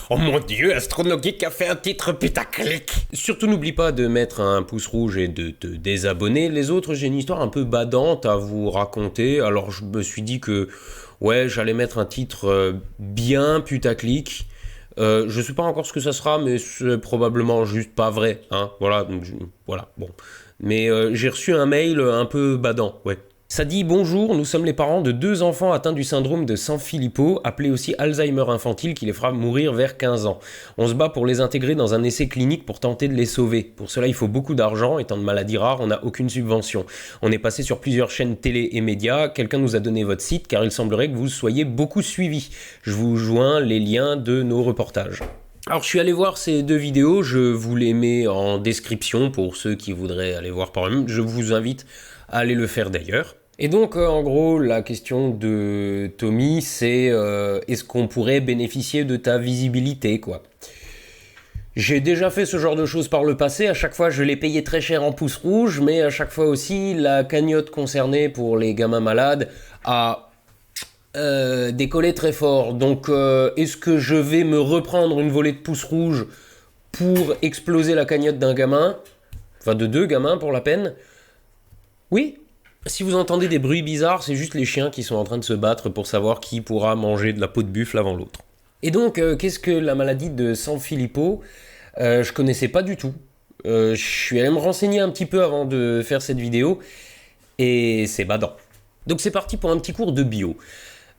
Oh mon dieu, Astronogeek a fait un titre putaclic. Surtout n'oublie pas de mettre un pouce rouge et de te désabonner. Les autres, j'ai une histoire un peu badante à vous raconter. Alors je me suis dit que ouais, j'allais mettre un titre bien putaclic. Je sais pas encore ce que ça sera, mais c'est probablement juste pas vrai, hein. Voilà, donc voilà, bon. Mais j'ai reçu un mail un peu badant, ouais. Ça dit: bonjour, nous sommes les parents de 2 enfants atteints du syndrome de Sanfilippo, appelé aussi Alzheimer infantile, qui les fera mourir vers 15 ans. On se bat pour les intégrer dans un essai clinique pour tenter de les sauver. Pour cela, il faut beaucoup d'argent. Étant de maladie rare, on n'a aucune subvention. On est passé sur plusieurs chaînes télé et médias. Quelqu'un nous a donné votre site car il semblerait que vous soyez beaucoup suivis. Je vous joins les liens de nos reportages. Alors je suis allé voir ces 2 vidéos, je vous les mets en description pour ceux qui voudraient aller voir par eux-mêmes. Je vous invite à aller le faire d'ailleurs. Et donc en gros la question de Tommy c'est est-ce qu'on pourrait bénéficier de ta visibilité quoi. J'ai déjà fait ce genre de choses par le passé, à chaque fois je l'ai payé très cher en pouce rouge, mais à chaque fois aussi la cagnotte concernée pour les gamins malades a décollé très fort. Donc est-ce que je vais me reprendre une volée de pouce rouge pour exploser la cagnotte d'un gamin, enfin de 2 gamins pour la peine? Oui. Si vous entendez des bruits bizarres, c'est juste les chiens qui sont en train de se battre pour savoir qui pourra manger de la peau de buffle avant l'autre. Et donc, qu'est-ce que la maladie de Sanfilippo? Je connaissais pas du tout. Je suis allé me renseigner un petit peu avant de faire cette vidéo, et c'est badant. Donc c'est parti pour un petit cours de bio.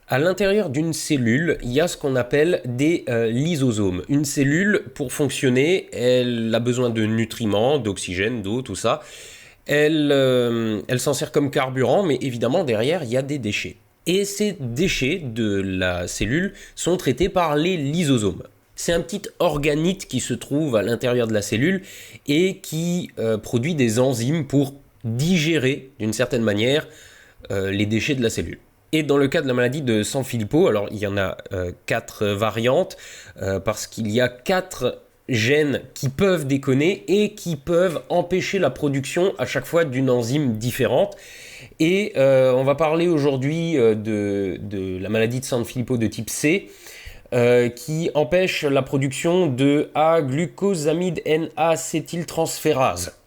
À l'intérieur d'une cellule, il y a ce qu'on appelle des lysosomes. Une cellule, pour fonctionner, elle a besoin de nutriments, d'oxygène, d'eau, tout ça. Elle s'en sert comme carburant, mais évidemment, derrière, il y a des déchets. Et ces déchets de la cellule sont traités par les lysosomes. C'est un petit organite qui se trouve à l'intérieur de la cellule et qui produit des enzymes pour digérer, d'une certaine manière, les déchets de la cellule. Et dans le cas de la maladie de Sanfilippo, alors il y en a 4 variantes, parce qu'il y a 4 gènes qui peuvent déconner et qui peuvent empêcher la production à chaque fois d'une enzyme différente. Et on va parler aujourd'hui de la maladie de Sanfilippo de type C, qui empêche la production de A-glucosamide N-acétyltransférase,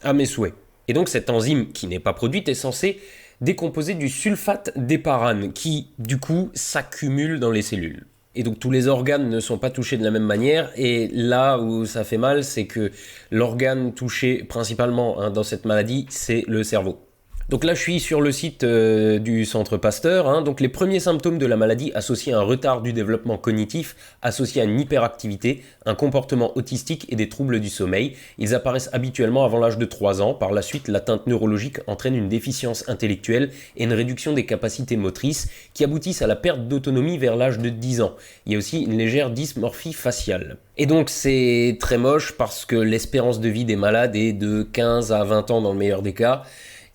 à mes souhaits. Et donc cette enzyme qui n'est pas produite est censée décomposer du sulfate d'éparane qui, du coup, s'accumule dans les cellules. Et donc tous les organes ne sont pas touchés de la même manière, et là où ça fait mal, c'est que l'organe touché principalement dans cette maladie, c'est le cerveau. Donc là, je suis sur le site du Centre Pasteur. Donc les premiers symptômes de la maladie associés à un retard du développement cognitif, associés à une hyperactivité, un comportement autistique et des troubles du sommeil. Ils apparaissent habituellement avant l'âge de 3 ans. Par la suite, l'atteinte neurologique entraîne une déficience intellectuelle et une réduction des capacités motrices qui aboutissent à la perte d'autonomie vers l'âge de 10 ans. Il y a aussi une légère dysmorphie faciale. Et donc c'est très moche parce que l'espérance de vie des malades est de 15 à 20 ans dans le meilleur des cas.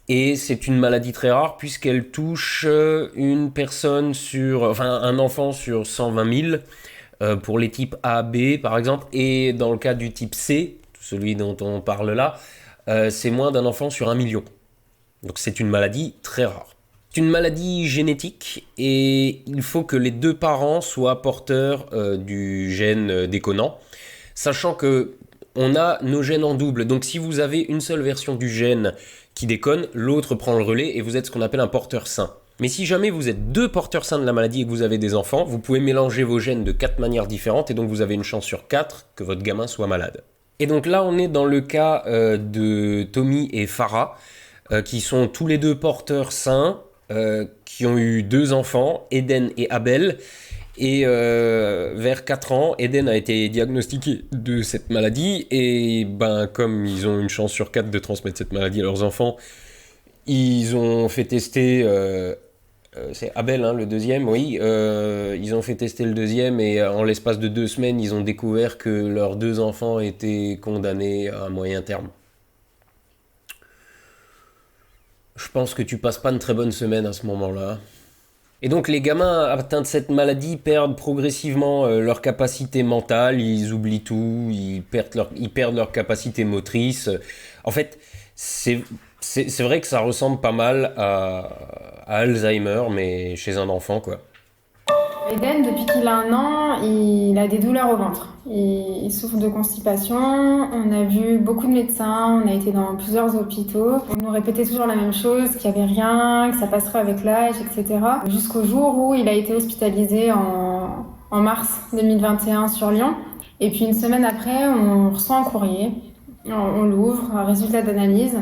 Et c'est une maladie très rare puisqu'elle touche un enfant sur 120 000 pour les types A, B par exemple. Et dans le cas du type C, celui dont on parle là, c'est moins d'un enfant sur 1 million. Donc c'est une maladie très rare. C'est une maladie génétique et il faut que les 2 parents soient porteurs du gène déconnant, sachant que on a nos gènes en double. Donc si vous avez une seule version du gène qui déconne, l'autre prend le relais et vous êtes ce qu'on appelle un porteur sain. Mais si jamais vous êtes 2 porteurs sains de la maladie et que vous avez des enfants, vous pouvez mélanger vos gènes de 4 manières différentes et donc vous avez une chance sur 4 que votre gamin soit malade. Et donc là, on est dans le cas de Tommy et Farah, qui sont tous les 2 porteurs sains, qui ont eu 2 enfants, Eden et Abel. Et vers 4 ans, Eden a été diagnostiqué de cette maladie et comme ils ont une chance sur 4 de transmettre cette maladie à leurs enfants, ils ont fait tester, c'est Abel le deuxième, oui, ils ont fait tester le deuxième et en l'espace de 2 semaines, ils ont découvert que leurs 2 enfants étaient condamnés à moyen terme. Je pense que tu passes pas une très bonne semaine à ce moment-là. Et donc les gamins atteints de cette maladie perdent progressivement leur capacité mentale, ils oublient tout, ils perdent leur capacité motrice. En fait, c'est vrai que ça ressemble pas mal à Alzheimer, mais chez un enfant, quoi. Eden, depuis qu'il a 1 an, il a des douleurs au ventre. Il souffre de constipation. On a vu beaucoup de médecins, on a été dans plusieurs hôpitaux. On nous répétait toujours la même chose, qu'il n'y avait rien, que ça passerait avec l'âge, etc. Jusqu'au jour où il a été hospitalisé en mars 2021 sur Lyon. Et puis une semaine après, on reçoit un courrier, on l'ouvre, un résultat d'analyse.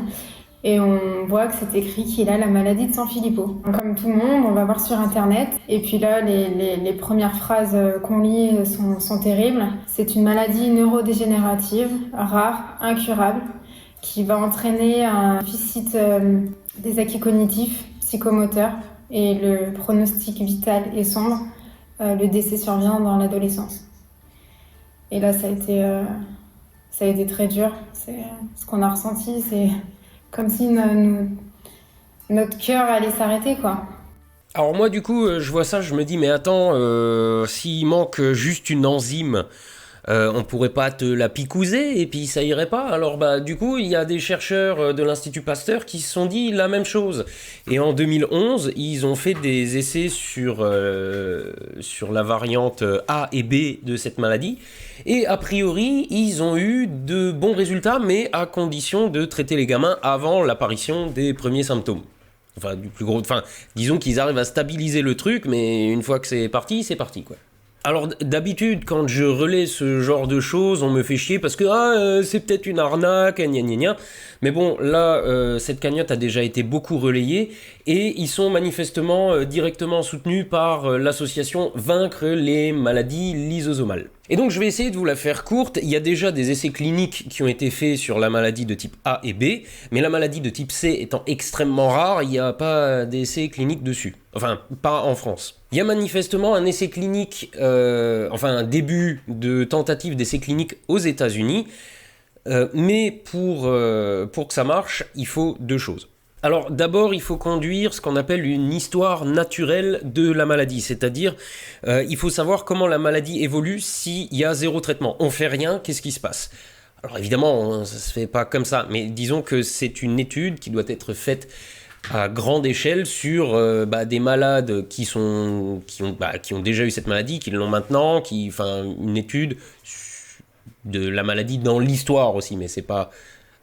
Et on voit que c'est écrit qu'il a la maladie de Sanfilippo. Comme tout le monde, on va voir sur internet. Et puis là, les premières phrases qu'on lit sont terribles. C'est une maladie neurodégénérative, rare, incurable, qui va entraîner un déficit des acquis cognitifs, psychomoteurs. Et le pronostic vital est sombre. Le décès survient dans l'adolescence. Et là, ça a été très dur. Ce qu'on a ressenti, c'est comme si notre cœur allait s'arrêter, quoi. Alors moi du coup je vois ça, je me dis mais attends, s'il manque juste une enzyme, on pourrait pas te la picouser et puis ça irait pas. Alors bah du coup il y a des chercheurs de l'Institut Pasteur qui se sont dit la même chose. Et en 2011 ils ont fait des essais sur la variante A et B de cette maladie. Et a priori ils ont eu de bons résultats mais à condition de traiter les gamins avant l'apparition des premiers symptômes. Enfin, du plus gros. Enfin, disons qu'ils arrivent à stabiliser le truc, mais une fois que c'est parti, quoi. Alors d'habitude, quand je relais ce genre de choses, on me fait chier parce que c'est peut-être une arnaque, gna gna gna. Mais bon, là, cette cagnotte a déjà été beaucoup relayée et ils sont manifestement directement soutenus par l'association Vaincre les maladies lysosomales. Et donc je vais essayer de vous la faire courte. Il y a déjà des essais cliniques qui ont été faits sur la maladie de type A et B, mais la maladie de type C étant extrêmement rare, il n'y a pas d'essais cliniques dessus. Enfin, pas en France. Il y a manifestement un essai clinique, un début de tentative d'essai clinique aux États-Unis, mais pour que ça marche, il faut 2 choses. Alors d'abord, il faut conduire ce qu'on appelle une histoire naturelle de la maladie, c'est-à-dire il faut savoir comment la maladie évolue s'il y a 0 traitement. On fait rien, qu'est-ce qui se passe? Alors évidemment, ça se fait pas comme ça, mais disons que c'est une étude qui doit être faite à grande échelle sur des malades qui ont déjà eu cette maladie, qui l'ont maintenant, une étude de la maladie dans l'histoire aussi, mais c'est pas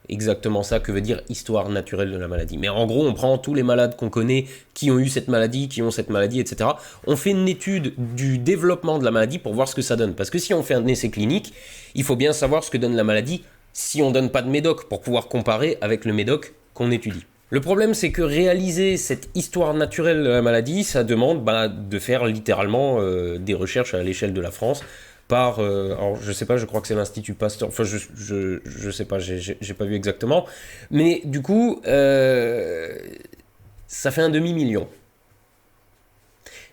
exactement ça que veut dire histoire naturelle de la maladie. Mais en gros, on prend tous les malades qu'on connaît qui ont eu cette maladie, qui ont cette maladie, etc. On fait une étude du développement de la maladie pour voir ce que ça donne. Parce que si on fait un essai clinique, il faut bien savoir ce que donne la maladie si on donne pas de médoc pour pouvoir comparer avec le médoc qu'on étudie. Le problème, c'est que réaliser cette histoire naturelle de la maladie, ça demande de faire littéralement des recherches à l'échelle de la France par, alors je sais pas, je crois que c'est l'Institut Pasteur, enfin je sais pas, j'ai pas vu exactement, mais du coup, ça fait un demi-million.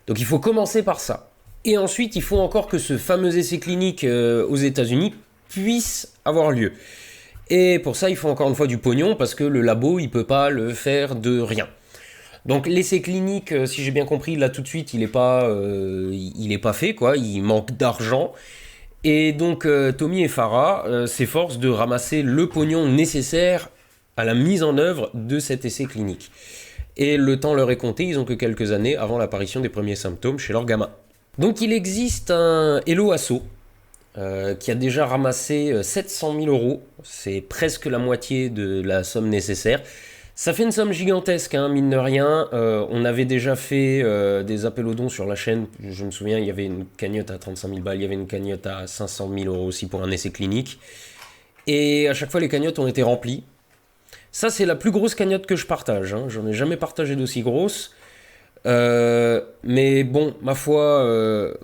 Donc il faut commencer par ça. Et ensuite, il faut encore que ce fameux essai clinique aux États-Unis puisse avoir lieu. Et pour ça, il faut encore une fois du pognon, parce que le labo, il peut pas le faire de rien. Donc l'essai clinique, si j'ai bien compris, là tout de suite, il est pas fait, quoi. Il manque d'argent. Et donc Tommy et Farah s'efforcent de ramasser le pognon nécessaire à la mise en œuvre de cet essai clinique. Et le temps leur est compté, ils ont que quelques années avant l'apparition des premiers symptômes chez leurs gamins. Donc il existe un Hello Asso, qui a déjà ramassé 700 000 euros, c'est presque la moitié de la somme nécessaire. Ça fait une somme gigantesque, hein, mine de rien. On avait déjà fait des appels aux dons sur la chaîne. Je me souviens, il y avait une cagnotte à 35 000 balles, il y avait une cagnotte à 500 000 euros aussi pour un essai clinique. Et à chaque fois, les cagnottes ont été remplies. Ça, c'est la plus grosse cagnotte que je partage, hein. J'en ai jamais partagé d'aussi grosse. Mais bon, ma foi,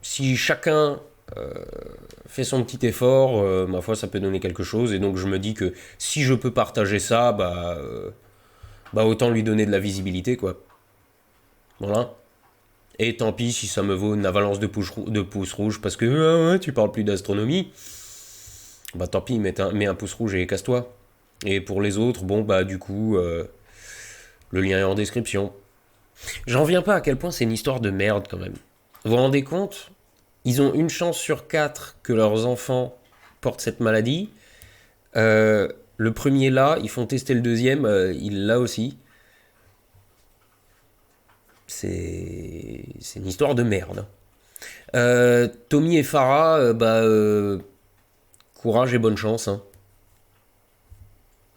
si chacun fait son petit effort, ma foi, ça peut donner quelque chose. Et donc, je me dis que si je peux partager ça, autant lui donner de la visibilité, quoi. Voilà. Et tant pis si ça me vaut une avalanche de pouces rouges parce que tu parles plus d'astronomie. Bah tant pis, mets un pouce rouge et casse-toi. Et pour les autres, du coup, le lien est en description. J'en reviens pas à quel point c'est une histoire de merde quand même. Vous vous rendez compte? Ils ont une chance sur 4 que leurs enfants portent cette maladie. Le premier là, ils font tester le deuxième, il l'a aussi. C'est une histoire de merde. Tommy et Farah, courage et bonne chance. Hein.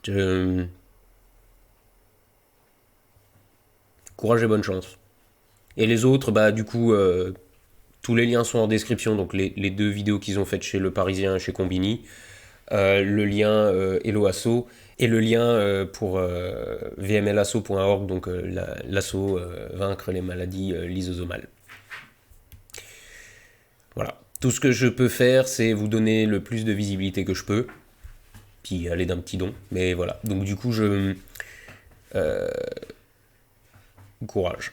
Je- Courage et bonne chance. Et les autres, du coup, tous les liens sont en description. Donc les deux vidéos qu'ils ont faites chez Le Parisien et chez Combini. Le lien Hello Asso et le lien pour vmlasso.org, donc l'asso vaincre les maladies lysosomales. Voilà. Tout ce que je peux faire, c'est vous donner le plus de visibilité que je peux, puis aller d'un petit don. Mais voilà. Donc du coup, courage.